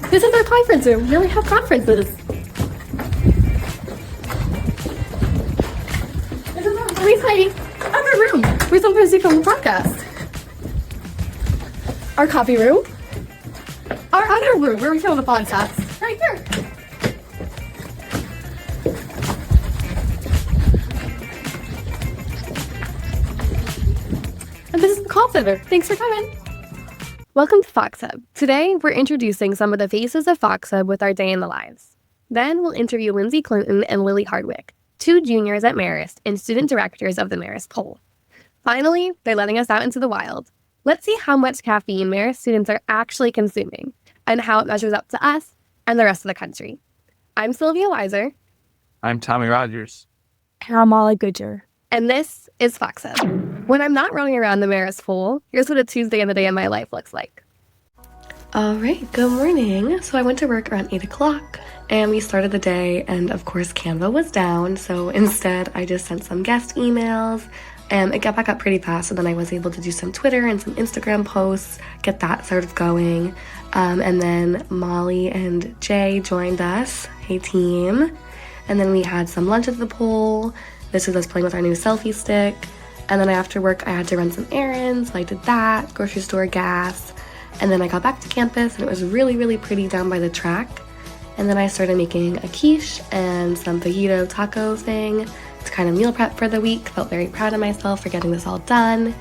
This is our conference room. Here we have conferences. This is our really tiny other room where sometimes we film a podcast. Our coffee room. Our other room where we film the podcast. Right here. And this is the call center. Thanks for coming. Welcome to Fox Hub. Today, we're introducing some of the faces of Fox Hub with our day in the lives. Then we'll interview Lindsay Clinton and Lily Hardwick, two juniors at Marist and student directors of the Marist poll. Finally, they're letting us out into the wild. Let's see how much caffeine Marist students are actually consuming and how it measures up to us and the rest of the country. I'm Sylvia Weiser. I'm Tommy Rogers. And I'm Molly Goodger. And this is Fox Hub. When I'm not running around the Marist pool, here's what a Tuesday in the day in my life looks like. All right, good morning. So I went to work around 8 o'clock and we started the day, and of course Canva was down. So instead I just sent some guest emails and it got back up pretty fast. So then I was able to do some Twitter and some Instagram posts, get that sort of going. And then Molly and Jay joined us. Hey team. And then we had some lunch at the pool. This is us playing with our new selfie stick. And then after work, I had to run some errands. So I did that, grocery store, gas. And then I got back to campus and it was really, really pretty down by the track. And then I started making a quiche and some fajito taco thing to kind of meal prep for the week. Felt very proud of myself for getting this all done.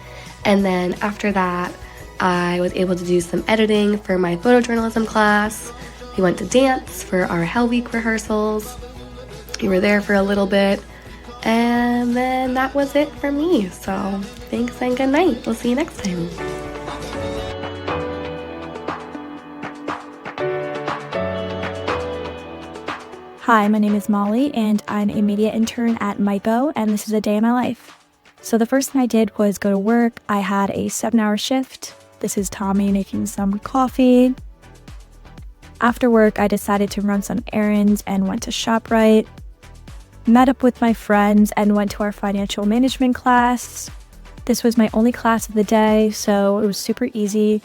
And then after that, I was able to do some editing for my photojournalism class. We went to dance for our Hell Week rehearsals. We were there for a little bit. And then that was it for me. So thanks and good night. We'll see you next time. Hi, my name is Molly, and I'm a media intern at MIPO, and this is a day in my life. So the first thing I did was go to work. I had a 7-hour shift. This is Tommy making some coffee. After work, I decided to run some errands and went to ShopRite. Met up with my friends and went to our financial management class. This was my only class of the day, so it was super easy.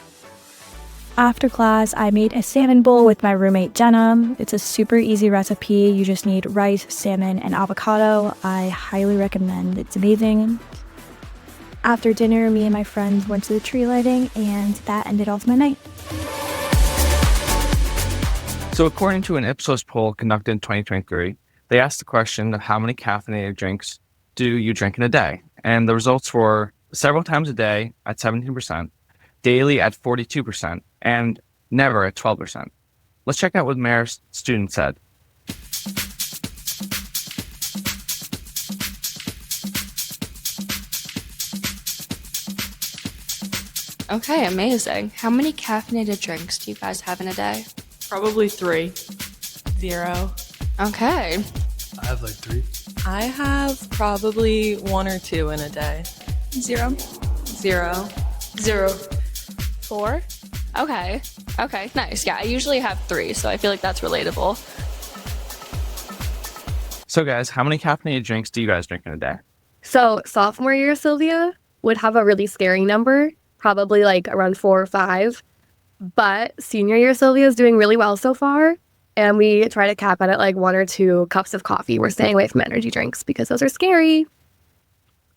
After class, I made a salmon bowl with my roommate Jenna. It's a super easy recipe. You just need rice, salmon, and avocado. I highly recommend. It's amazing. After dinner, me and my friends went to the tree lighting, and that ended off my night. So according to an Ipsos poll conducted in 2023, they asked the question of how many caffeinated drinks do you drink in a day? And the results were several times a day at 17%, daily at 42%, and never at 12%. Let's check out what Marist students said. Okay, amazing. How many caffeinated drinks do you guys have in a day? Probably 3. 0. Okay. I have like 3. I have probably 1 or 2 in a day. 0. 0. 0. 4. Okay, nice. Yeah, I usually have 3, so I feel like that's relatable. So guys, how many caffeinated drinks do you guys drink in a day? So sophomore year, Sylvia would have a really scary number, probably like around 4 or 5. But senior year, Sylvia is doing really well so far. And we try to cap it at like 1 or 2 cups of coffee. We're staying away from energy drinks because those are scary.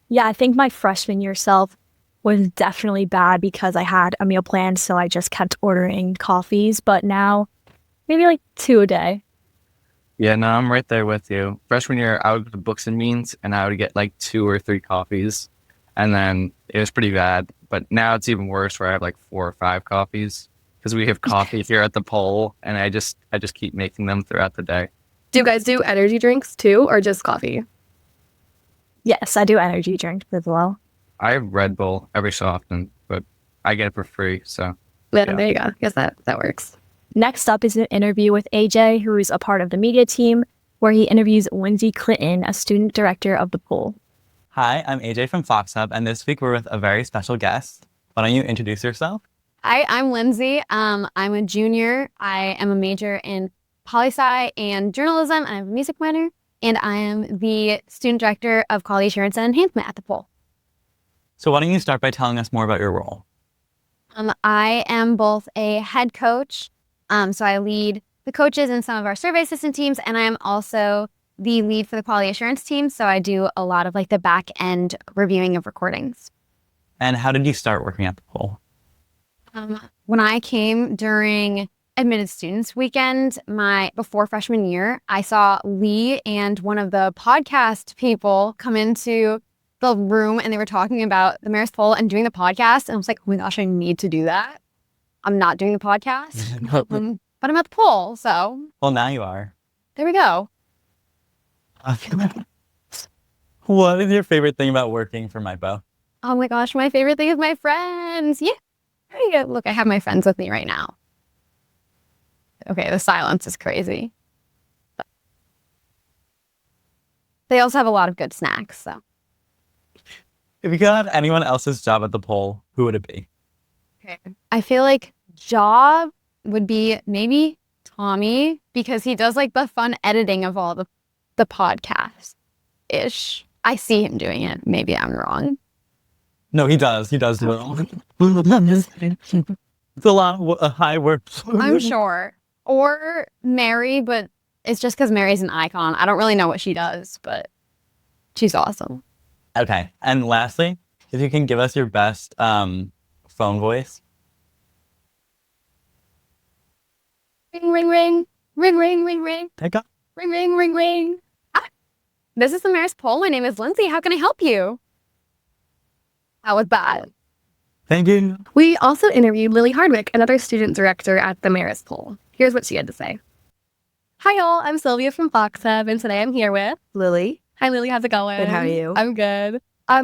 Yeah, I think my freshman year self was definitely bad because I had a meal plan, so I just kept ordering coffees. But now, maybe like 2 a day. Yeah, no, I'm right there with you. Freshman year, I would go to Books and Beans and I would get like 2 or 3 coffees. And then it was pretty bad. But now it's even worse where I have like 4 or 5 coffees. Because we have coffee here at the poll, and I just keep making them throughout the day. Do you guys do energy drinks too, or just coffee? Yes, I do energy drinks as well. I have Red Bull every so often, but I get it for free, so. Yeah, there you go. Guess that works. Next up is an interview with AJ, who is a part of the media team, where he interviews Lindsay Clinton, a student director of the poll. Hi, I'm AJ from Fox Hub, and this week we're with a very special guest. Why don't you introduce yourself? Hi, I'm Lindsay. I'm a junior. I am a major in poli-sci and journalism. I'm a music minor, and I am the student director of Quality Assurance and Enhancement at the poll. So why don't you start by telling us more about your role? I am both a head coach So I lead the coaches and some of our survey assistant teams, and I am also the lead for the quality assurance team. So I do a lot of like the back end reviewing of recordings. And how did you start working at the poll? When I came during admitted students weekend, before freshman year, I saw Lee and one of the podcast people come into the room and they were talking about the Marist poll and doing the podcast. And I was like, oh my gosh, I need to do that. I'm not doing the podcast, but I'm at the poll. So Well, now you are. there we go. What is your favorite thing about working for MIPO? Oh my gosh, my favorite thing is my friends. Yeah. There you go. Look, I have my friends with me right now. Okay, the silence is crazy. But they also have a lot of good snacks, so. If you could have anyone else's job at the poll, who would it be? Okay. I feel like job would be maybe Tommy because he does like the fun editing of all the podcasts-ish. I see him doing it. Maybe I'm wrong. No, he does. He does do it. It's a lot of high work. I'm sure. Or Mary, but it's just because Mary's an icon. I don't really know what she does, but she's awesome. Okay. And lastly, if you can give us your best phone voice. Ring, ring, ring. Ring, ring, ring, ring. Take off. Ring, ring, ring, ring. Ah, this is the Marist poll. My name is Lindsay. How can I help you? That was bad. Thank you. We also interviewed Lily Hardwick, another student director at the Marist poll. Here's what she had to say. Hi, all. I'm Sylvia from Fox Hub, and today I'm here with Lily. Hi, Lily. How's it going? Good. How are you? I'm good.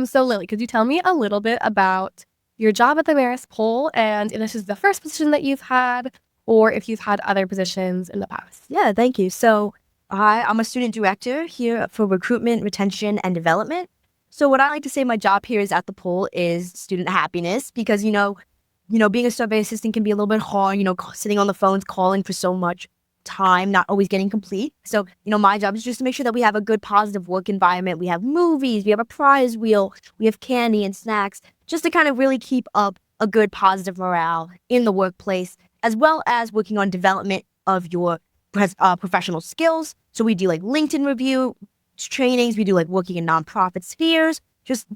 So Lily, could you tell me a little bit about your job at the Marist poll, and if this is the first position that you've had, or if you've had other positions in the past? Yeah, thank you. So I'm a student director here for recruitment, retention, and development. So what I like to say my job here is at the poll is student happiness because, being a survey assistant can be a little bit hard, sitting on the phones, calling for so much time, not always getting complete. So, my job is just to make sure that we have a good, positive work environment. We have movies, we have a prize wheel, we have candy and snacks, just to kind of really keep up a good, positive morale in the workplace, as well as working on development of your professional skills. So we do like LinkedIn review trainings, we do like working in nonprofit spheres, just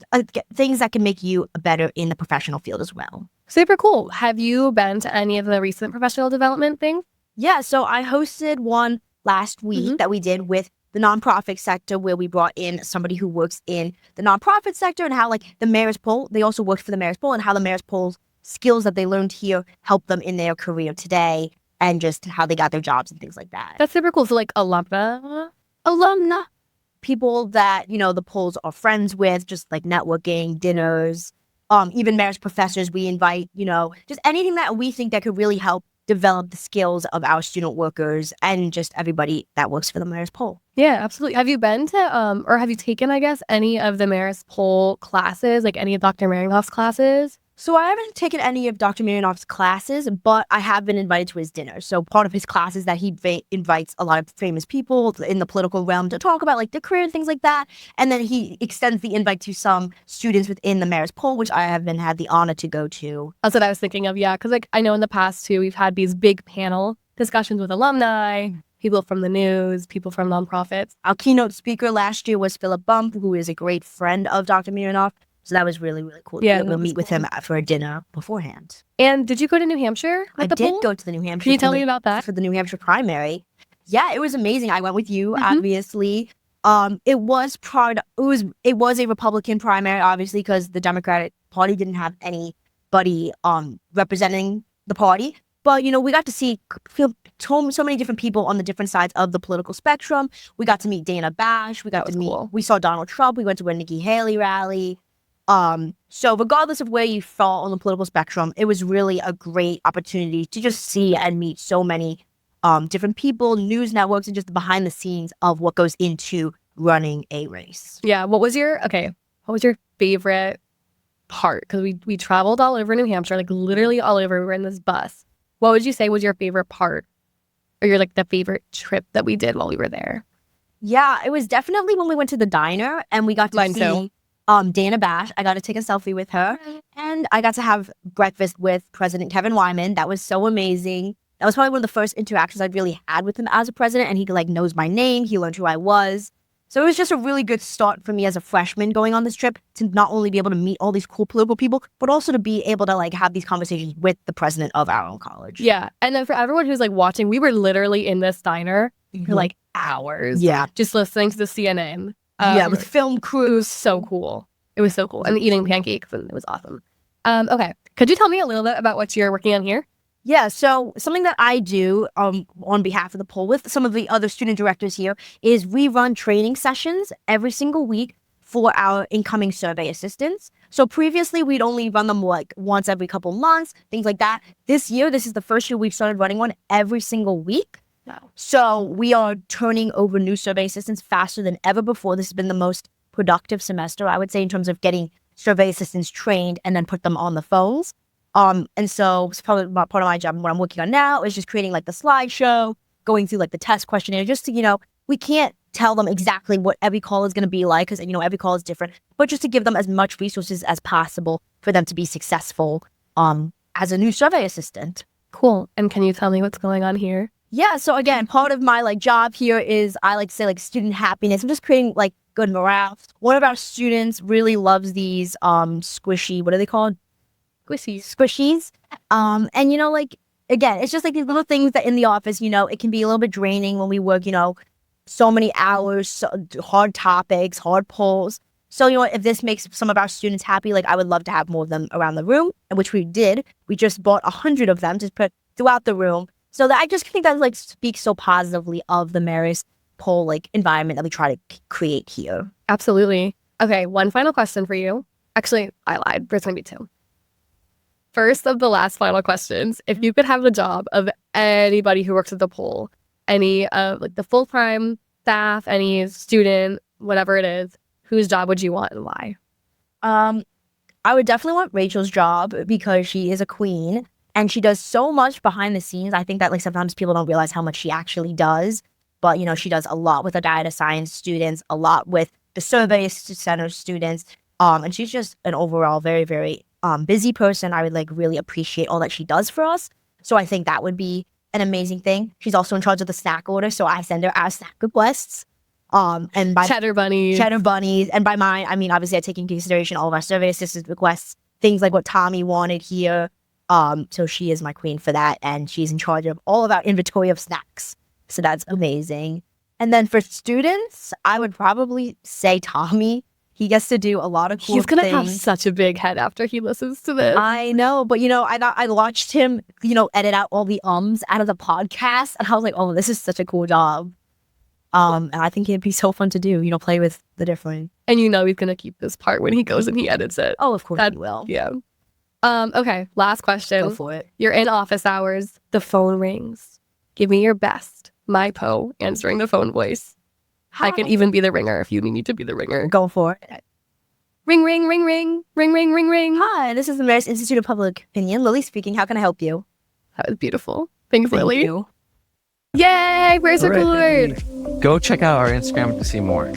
things that can make you better in the professional field as well. Super cool. Have you been to any of the recent professional development things? Yeah, so I hosted one last week that we did with the nonprofit sector where we brought in somebody who works in the nonprofit sector and how like the Marist poll, they also worked for the Marist poll and how the Marist poll's skills that they learned here help them in their career today and just how they got their jobs and things like that. That's super cool. So like alumna, people that, the polls are friends with, just like networking, dinners, even Marist professors we invite, just anything that we think that could really help develop the skills of our student workers and just everybody that works for the Marist poll. Yeah, absolutely. Have you been to, or have you taken, I guess, any of the Marist poll classes, like any of Dr. Marinkoff's classes? So I haven't taken any of Dr. Marinoff's classes, but I have been invited to his dinner. So part of his classes that he invites a lot of famous people in the political realm to talk about like their career and things like that. And then he extends the invite to some students within the Marist poll, which I have had the honor to go to. That's what I was thinking of, yeah. Because like I know in the past too, we've had these big panel discussions with alumni, people from the news, people from nonprofits. Our keynote speaker last year was Philip Bump, who is a great friend of Dr. Marinoff. So that was really, really cool. Yeah, we'll meet with him for a dinner beforehand. And did you go to New Hampshire? I did go to the New Hampshire. Can you tell me about that? For the New Hampshire primary. Yeah, it was amazing. I went with you, obviously. It was a Republican primary, obviously, because the Democratic Party didn't have anybody representing the party. But, we got to feel so many different people on the different sides of the political spectrum. We got to meet Dana Bash. We saw Donald Trump. We went to a Nikki Haley rally. So regardless of where you fall on the political spectrum, it was really a great opportunity to just see and meet so many different people, news networks, and just the behind the scenes of what goes into running a race. Yeah. What was your favorite part? Because we traveled all over New Hampshire, like literally all over. We were in this bus. What would you say was your favorite part or your the favorite trip that we did while we were there? Yeah, it was definitely when we went to the diner and we got to see Dana Bash. I got to take a selfie with her and I got to have breakfast with President Kevin Wyman. That was so amazing. That was probably one of the first interactions I really had with him as a president, and he like knows my name. He learned who I was. So it was just a really good start for me as a freshman going on this trip to not only be able to meet all these cool political people, but also to be able to like have these conversations with the president of our own college. Yeah. And then for everyone who's like watching, we were literally in this diner for like hours. Yeah. Just listening to the CNN. Yeah, with film crew. It was so cool. It was so cool. And eating pancakes, and it was awesome. Okay. Could you tell me a little bit about what you're working on here? Yeah, so something that I do on behalf of the poll with some of the other student directors here is we run training sessions every single week for our incoming survey assistants. So previously, we'd only run them like once every couple months, things like that. This year, this is the first year we've started running one every single week. Wow. So we are turning over new survey assistants faster than ever before. This has been the most productive semester, I would say, in terms of getting survey assistants trained and then put them on the phones. And so it's probably part of my job. What I'm working on now is just creating like the slideshow, going through like the test questionnaire, just to, we can't tell them exactly what every call is going to be like because, every call is different, but just to give them as much resources as possible for them to be successful as a new survey assistant. Cool. And can you tell me what's going on here? Yeah. So again, part of my like job here is I like to say like student happiness. I'm just creating like good morale. One of our students really loves these squishy, what are they called? Squishies. And like again, it's just like these little things that in the office, it can be a little bit draining when we work, so many hours, so hard topics, hard polls. So, if this makes some of our students happy, like I would love to have more of them around the room, and which we did. We just bought 100 of them to put throughout the room. So that I just think that like speaks so positively of the Marist poll like environment that we try to create here. Absolutely. Okay, one final question for you. Actually, I lied. There's going to be two. First of the last final questions, if you could have the job of anybody who works at the poll, any of like the full-time staff, any student, whatever it is, whose job would you want and why? I would definitely want Rachel's job because she is a queen and she does so much behind the scenes. I think that like sometimes people don't realize how much she actually does. But, she does a lot with the data science students, a lot with the survey center students. And she's just an overall very, very busy person. I would like really appreciate all that she does for us. So I think that would be an amazing thing. She's also in charge of the snack order. So I send her our snack requests. And by Cheddar bunnies. And by mine, I mean, obviously I take into consideration all of our survey assistants requests, things like what Tommy wanted here. So she is my queen for that. And she's in charge of all of our inventory of snacks. So that's amazing. And then for students, I would probably say Tommy. He gets to do a lot of cool things. He's going to have such a big head after he listens to this. I know, but I watched him, edit out all the out of the podcast. And I was like, oh, this is such a cool job. And I think it'd be so fun to do, play with the different. And he's going to keep this part when he goes and he edits it. Oh, of course he will. Yeah. Okay, last question. Go for it. You're in office hours. The phone rings. Give me your best. My Poe answering the phone voice. Hi. I can even be the ringer if you need to be the ringer. Go for it. Ring, ring, ring, ring. Ring, ring, ring, ring. Hi, this is the Marist Institute of Public Opinion. Lily speaking. How can I help you? That was beautiful. Thanks, Thank Lily. You. Yay! Where's the board? Go check out our Instagram to see more.